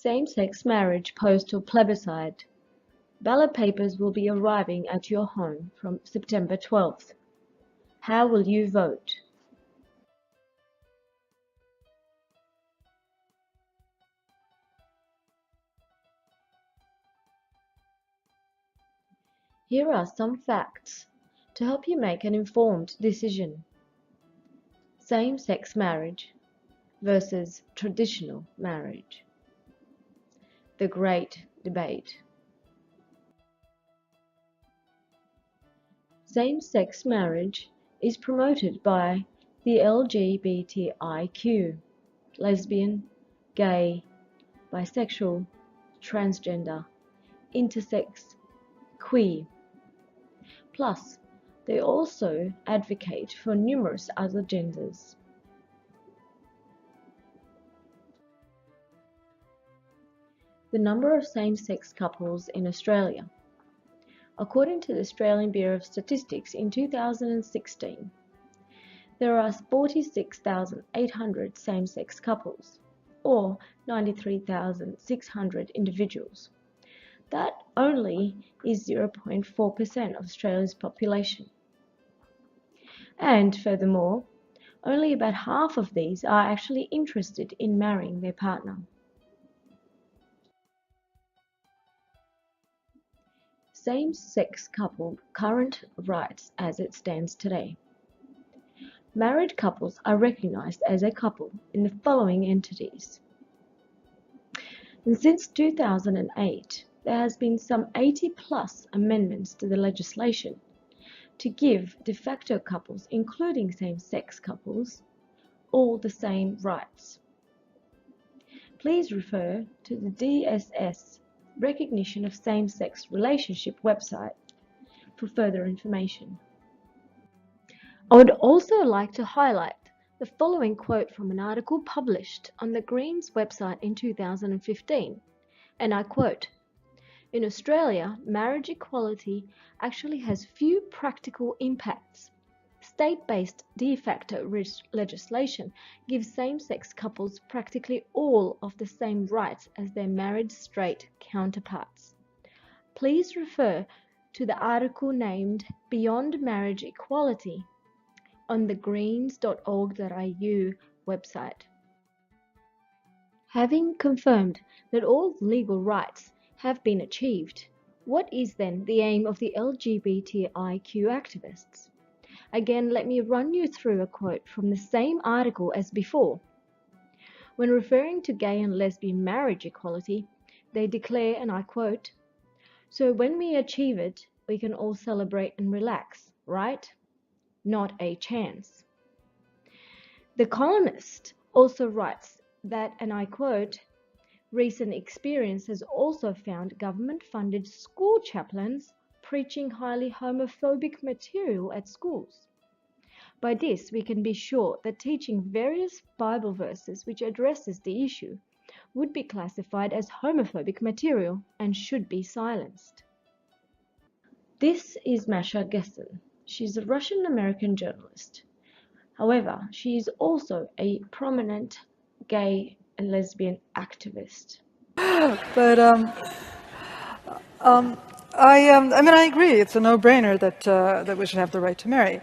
Same-sex marriage postal plebiscite. Ballot papers will be arriving at your home from September 12th. How will you vote? Here are some facts to help you make an informed decision. Same-sex marriage versus traditional marriage. The Great Debate. Same-sex marriage is promoted by the LGBTIQ, lesbian, gay, bisexual, transgender, intersex, queer. Plus, they also advocate for numerous other genders. The number of same-sex couples in Australia. According to the Australian Bureau of Statistics in 2016, there are 46,800 same-sex couples, or 93,600 individuals. That only is 0.4% of Australia's population. And furthermore, only about half of these are actually interested in marrying their partner. Same-sex couple current rights as it stands today. Married couples are recognized as a couple in the following entities. And since 2008, there has been some 80+ amendments to the legislation to give de facto couples, including same-sex couples, all the same rights. Please refer to the DSS Recognition of Same-Sex Relationship website for further information. I would also like to highlight the following quote from an article published on the Greens website in 2015, and I quote, "In Australia, marriage equality actually has few practical impacts. State-based de facto legislation gives same-sex couples practically all of the same rights as their married straight counterparts." Please refer to the article named Beyond Marriage Equality on the greens.org.au website. Having confirmed that all legal rights have been achieved, what is then the aim of the LGBTIQ activists? Again, let me run you through a quote from the same article as before. When referring to gay and lesbian marriage equality, they declare, and I quote, "So when we achieve it, we can all celebrate and relax, right? Not a chance." The columnist also writes that, and I quote, "Recent experience has also found government-funded school chaplains preaching highly homophobic material at schools. By this, we can be sure that teaching various Bible verses which addresses the issue would be classified as homophobic material and should be silenced." This is Masha Gessen. She's a Russian-American journalist. However, she is also a prominent gay and lesbian activist. But I agree. It's a no-brainer that we should have the right to marry.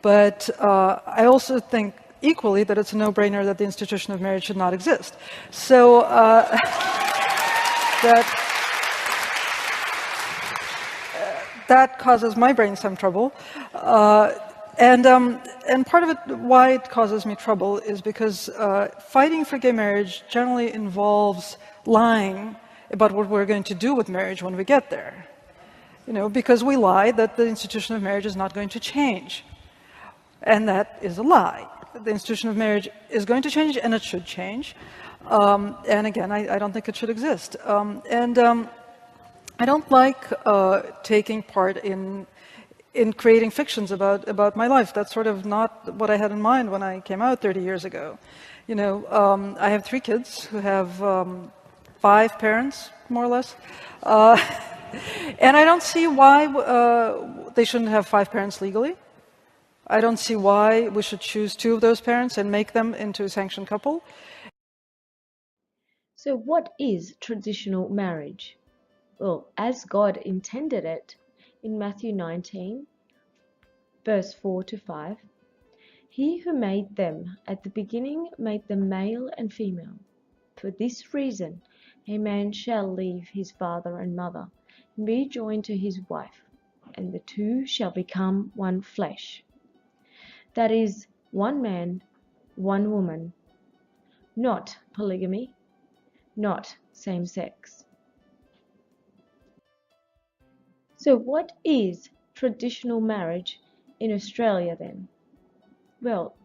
But I also think equally that it's a no-brainer that the institution of marriage should not exist. So that causes my brain some trouble. And part of it, why it causes me trouble, is because fighting for gay marriage generally involves lying about what we're going to do with marriage when we get there. Because we lie that the institution of marriage is not going to change. And that is a lie. The institution of marriage is going to change, and it should change. And again, I don't think it should exist. I don't like taking part in creating fictions about my life. That's sort of not what I had in mind when I came out 30 years ago. I have 3 kids who have 5 parents, more or less. And I don't see why they shouldn't have 5 parents legally. I don't see why we should choose 2 of those parents and make them into a sanctioned couple. So what is traditional marriage? Well, as God intended it in Matthew 19, verse 4 to 5, He who made them at the beginning made them male and female. For this reason, a man shall leave his father and mother, and be joined to his wife, and the two shall become one flesh. That is, one man, one woman, not polygamy, not same sex. So what is traditional marriage in Australia then? Well,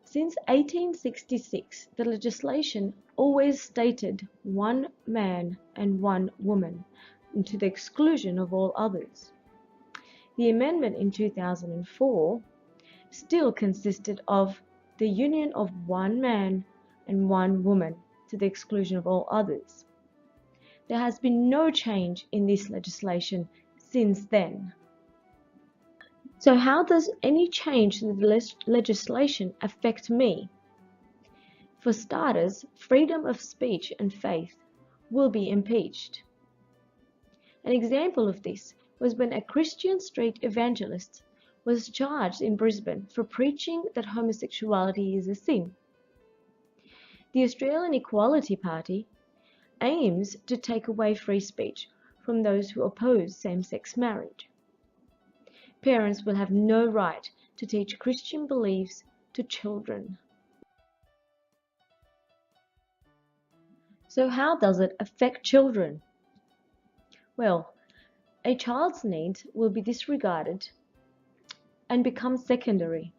since 1866, the legislation always stated one man and one woman, and to the exclusion of all others. The amendment in 2004 still consisted of the union of one man and one woman, to the exclusion of all others. There has been no change in this legislation since then. So how does any change to the legislation affect me? For starters, freedom of speech and faith will be impeached. An example of this was when a Christian street evangelist was charged in Brisbane for preaching that homosexuality is a sin. The Australian Equality Party aims to take away free speech from those who oppose same-sex marriage. Parents will have no right to teach Christian beliefs to children. So how does it affect children? Well, a child's needs will be disregarded and become secondary.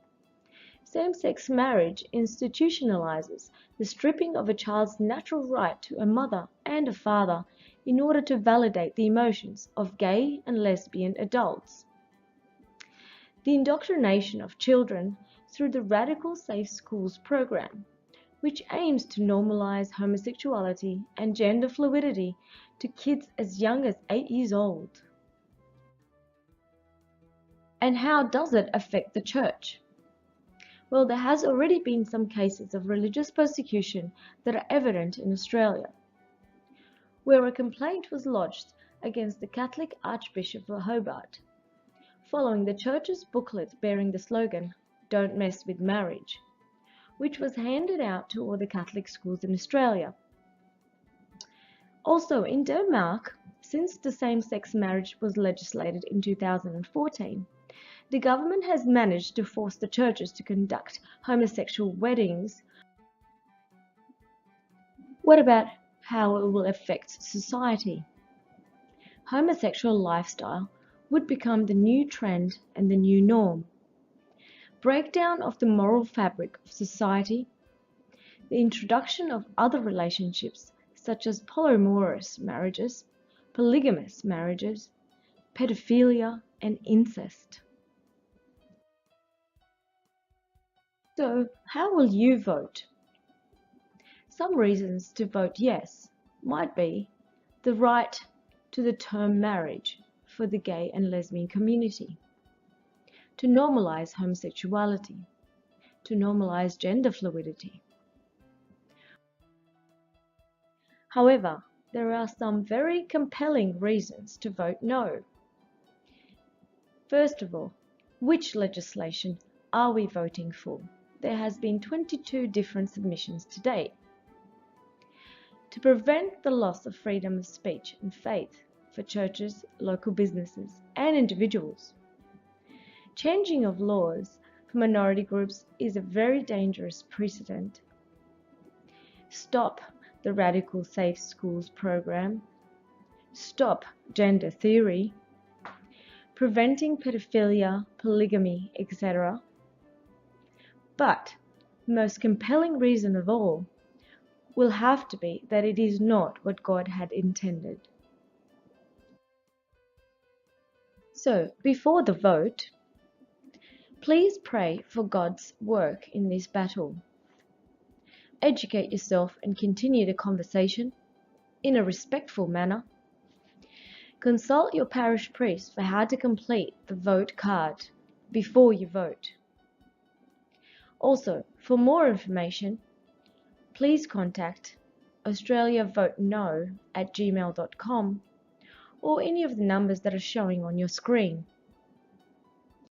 Same-sex marriage institutionalizes the stripping of a child's natural right to a mother and a father in order to validate the emotions of gay and lesbian adults. The indoctrination of children through the Radical Safe Schools program, which aims to normalize homosexuality and gender fluidity to kids as young as 8 years old. And how does it affect the church? Well, there has already been some cases of religious persecution that are evident in Australia, where a complaint was lodged against the Catholic Archbishop of Hobart, following the church's booklet bearing the slogan, "Don't mess with marriage," which was handed out to all the Catholic schools in Australia. Also in Denmark, since the same-sex marriage was legislated in 2014, the government has managed to force the churches to conduct homosexual weddings. What about how it will affect society? Homosexual lifestyle would become the new trend and the new norm. Breakdown of the moral fabric of society, the introduction of other relationships such as polyamorous marriages, polygamous marriages, pedophilia, and incest. So, how will you vote? Some reasons to vote yes might be the right to the term marriage for the gay and lesbian community, to normalize homosexuality, to normalize gender fluidity. However, there are some very compelling reasons to vote no. First of all, which legislation are we voting for? There has been 22 different submissions to date. To prevent the loss of freedom of speech and faith for churches, local businesses, and individuals. Changing of laws for minority groups is a very dangerous precedent. Stop the Radical Safe Schools program. Stop gender theory. Preventing pedophilia, polygamy, etc. But the most compelling reason of all will have to be that it is not what God had intended. So, before the vote, please pray for God's work in this battle. Educate yourself and continue the conversation in a respectful manner. Consult your parish priest for how to complete the vote card before you vote. Also, for more information, please contact australiavoteno@gmail.com, or any of the numbers that are showing on your screen.